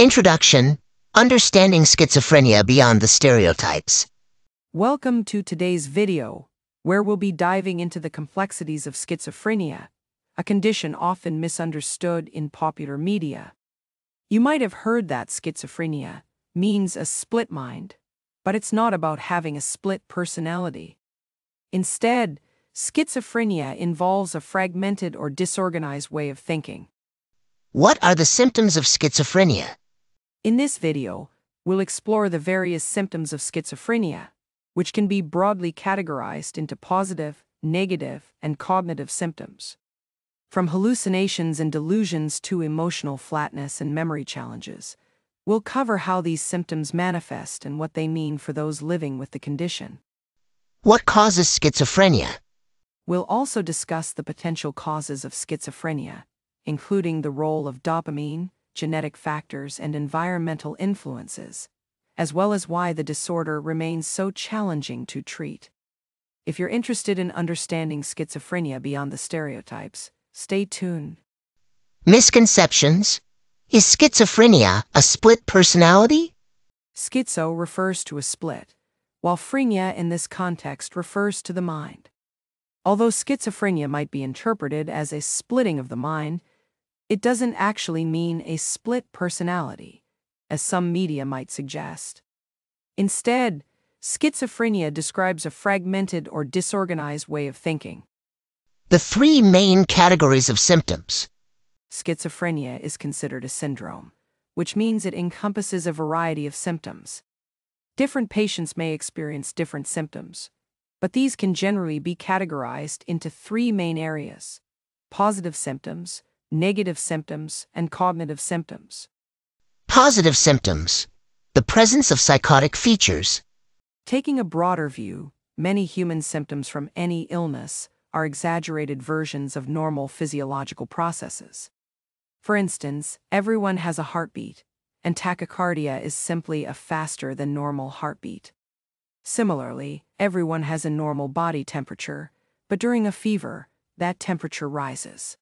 Introduction: Understanding Schizophrenia Beyond the Stereotypes. Welcome to today's video, where we'll be diving into the complexities of schizophrenia, a condition often misunderstood in popular media. You might have heard that schizophrenia means a split mind, but it's not about having a split personality. Instead, schizophrenia involves a fragmented or disorganized way of thinking. What are the symptoms of schizophrenia? In this video, we'll explore the various symptoms of schizophrenia, which can be broadly categorized into positive, negative, and cognitive symptoms. From hallucinations and delusions to emotional flatness and memory challenges, we'll cover how these symptoms manifest and what they mean for those living with the condition. What causes schizophrenia? We'll also discuss the potential causes of schizophrenia, including the role of dopamine, genetic factors, and environmental influences, as well as why the disorder remains so challenging to treat. If you're interested in understanding schizophrenia beyond the stereotypes, stay tuned. Misconceptions: Is schizophrenia a split personality? Schizo refers to a split, while phrenia in this context refers to the mind. Although schizophrenia might be interpreted as a splitting of the mind, it doesn't actually mean a split personality, as some media might suggest. Instead, schizophrenia describes a fragmented or disorganized way of thinking. The three main categories of symptoms. Schizophrenia is considered a syndrome, which means it encompasses a variety of symptoms. Different patients may experience different symptoms, but these can generally be categorized into three main areas: positive symptoms, negative symptoms, and cognitive symptoms. Positive symptoms: the presence of psychotic features. Taking a broader view, many human symptoms from any illness are exaggerated versions of normal physiological processes. For instance, everyone has a heartbeat, and tachycardia is simply a faster than normal heartbeat. Similarly, everyone has a normal body temperature, but during a fever, that temperature rises.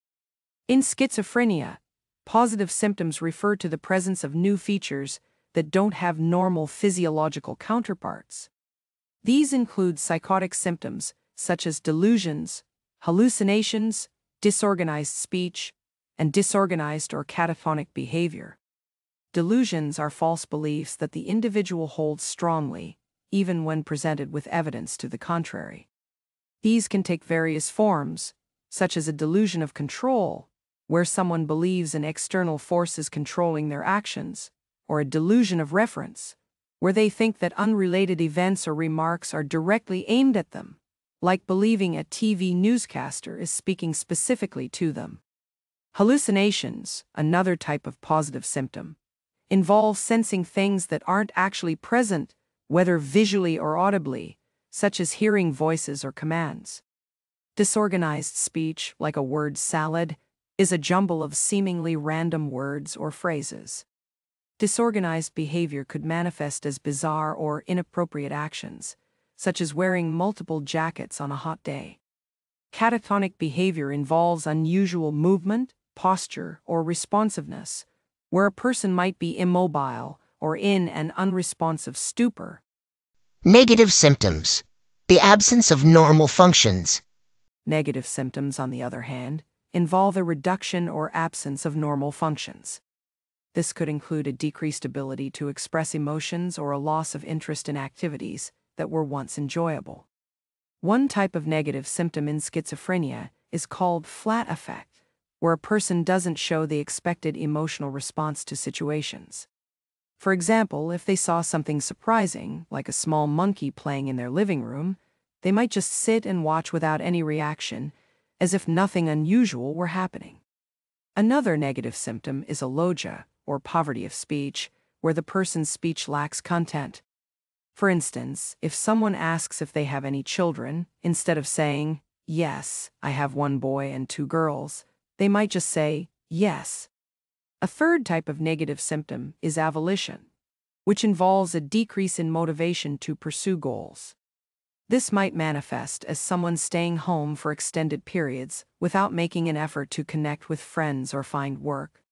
In schizophrenia, positive symptoms refer to the presence of new features that don't have normal physiological counterparts. These include psychotic symptoms such as delusions, hallucinations, disorganized speech, and disorganized or catatonic behavior. Delusions are false beliefs that the individual holds strongly, even when presented with evidence to the contrary. These can take various forms, such as a delusion of control, where someone believes an external force is controlling their actions, or a delusion of reference, where they think that unrelated events or remarks are directly aimed at them, like believing a TV newscaster is speaking specifically to them. Hallucinations, another type of positive symptom, involve sensing things that aren't actually present, whether visually or audibly, such as hearing voices or commands. Disorganized speech, like a word salad, is a jumble of seemingly random words or phrases. Disorganized behavior could manifest as bizarre or inappropriate actions, such as wearing multiple jackets on a hot day. Catatonic behavior involves unusual movement, posture, or responsiveness, where a person might be immobile or in an unresponsive stupor. Negative symptoms: the absence of normal functions. Negative symptoms, on the other hand, involve a reduction or absence of normal functions. This could include a decreased ability to express emotions or a loss of interest in activities that were once enjoyable. One type of negative symptom in schizophrenia is called flat affect, where a person doesn't show the expected emotional response to situations. For example, if they saw something surprising, like a small monkey playing in their living room, they might just sit and watch without any reaction, as if nothing unusual were happening. Another negative symptom is alogia, or poverty of speech, where the person's speech lacks content. For instance, if someone asks if they have any children, instead of saying, "Yes, I have one boy and two girls," they might just say, "Yes." A third type of negative symptom is avolition, which involves a decrease in motivation to pursue goals. This might manifest as someone staying home for extended periods without making an effort to connect with friends or find work.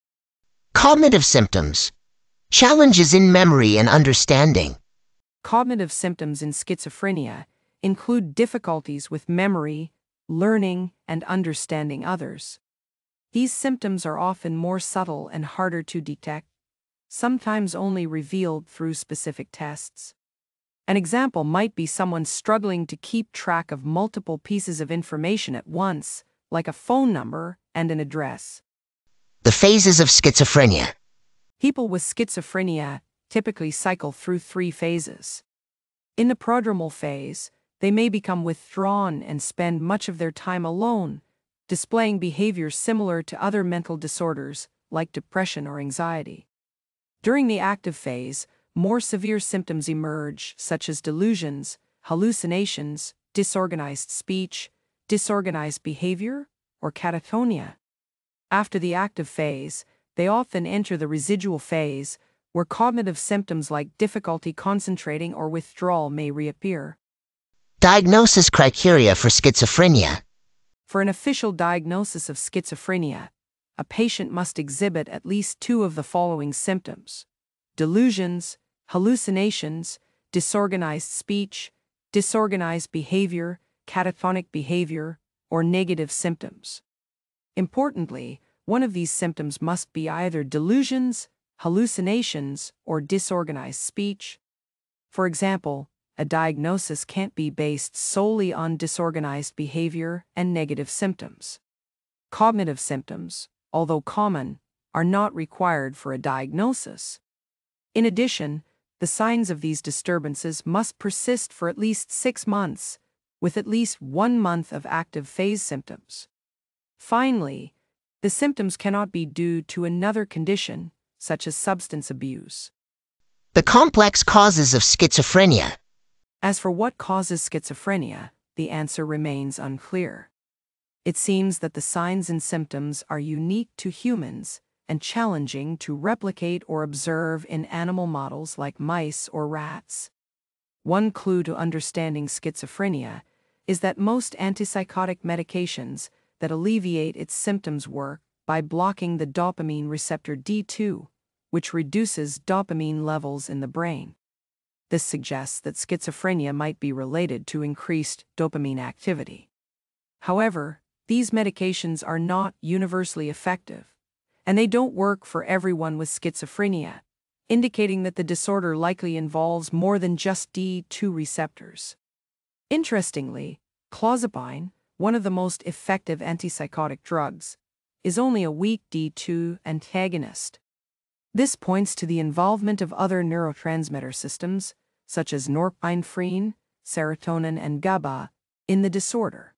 Cognitive symptoms: Challenges in memory and understanding. Cognitive symptoms in schizophrenia include difficulties with memory, learning, and understanding others. These symptoms are often more subtle and harder to detect, sometimes only revealed through specific tests. An example might be someone struggling to keep track of multiple pieces of information at once, like a phone number and an address. The phases of schizophrenia. People with schizophrenia typically cycle through 3 phases. In the prodromal phase, they may become withdrawn and spend much of their time alone, displaying behaviors similar to other mental disorders like depression or anxiety. During the active phase, more severe symptoms emerge, such as delusions, hallucinations, disorganized speech, disorganized behavior, or catatonia. After the active phase, they often enter the residual phase, where cognitive symptoms like difficulty concentrating or withdrawal may reappear. Diagnosis criteria for schizophrenia. For an official diagnosis of schizophrenia, a patient must exhibit at least 2 of the following symptoms: delusions, hallucinations, disorganized speech, disorganized behavior, catatonic behavior, or negative symptoms. Importantly, one of these symptoms must be either delusions, hallucinations, or disorganized speech. For example, a diagnosis can't be based solely on disorganized behavior and negative symptoms. Cognitive symptoms, although common, are not required for a diagnosis. In addition, the signs of these disturbances must persist for at least 6 months, with at least 1 month of active phase symptoms. Finally, the symptoms cannot be due to another condition, such as substance abuse. The complex causes of schizophrenia. As for what causes schizophrenia, the answer remains unclear. It seems that the signs and symptoms are unique to humans and challenging to replicate or observe in animal models like mice or rats. One clue to understanding schizophrenia is that most antipsychotic medications that alleviate its symptoms work by blocking the dopamine receptor D2, which reduces dopamine levels in the brain. This suggests that schizophrenia might be related to increased dopamine activity. However, these medications are not universally effective, and they don't work for everyone with schizophrenia, indicating that the disorder likely involves more than just D2 receptors. Interestingly, clozapine, one of the most effective antipsychotic drugs, is only a weak D2 antagonist. This points to the involvement of other neurotransmitter systems, such as norepinephrine, serotonin, and GABA, in the disorder.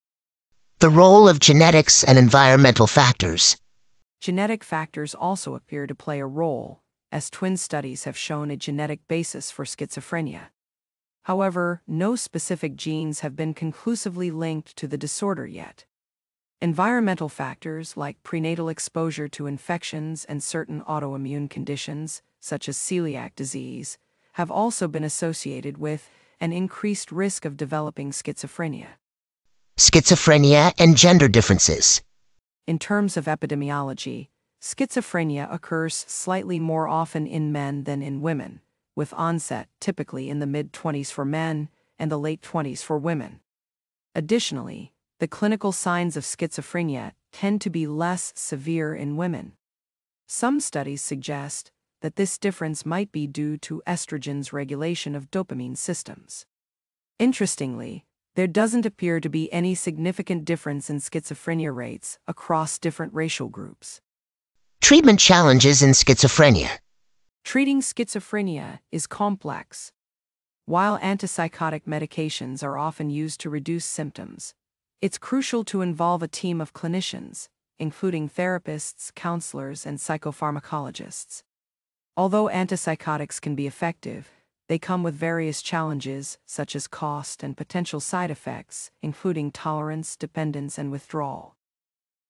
The role of genetics and environmental factors. Genetic factors also appear to play a role, as twin studies have shown a genetic basis for schizophrenia. However, no specific genes have been conclusively linked to the disorder yet. Environmental factors like prenatal exposure to infections and certain autoimmune conditions, such as celiac disease, have also been associated with an increased risk of developing schizophrenia. Schizophrenia and gender differences. In terms of epidemiology, schizophrenia occurs slightly more often in men than in women, with onset typically in the mid-20s for men and the late 20s for women. Additionally, the clinical signs of schizophrenia tend to be less severe in women. Some studies suggest that this difference might be due to estrogen's regulation of dopamine systems. Interestingly, there doesn't appear to be any significant difference in schizophrenia rates across different racial groups. Treatment challenges in schizophrenia. Treating schizophrenia is complex. While antipsychotic medications are often used to reduce symptoms, it's crucial to involve a team of clinicians, including therapists, counselors, and psychopharmacologists. Although antipsychotics can be effective, they come with various challenges such as cost and potential side effects, including tolerance, dependence, and withdrawal.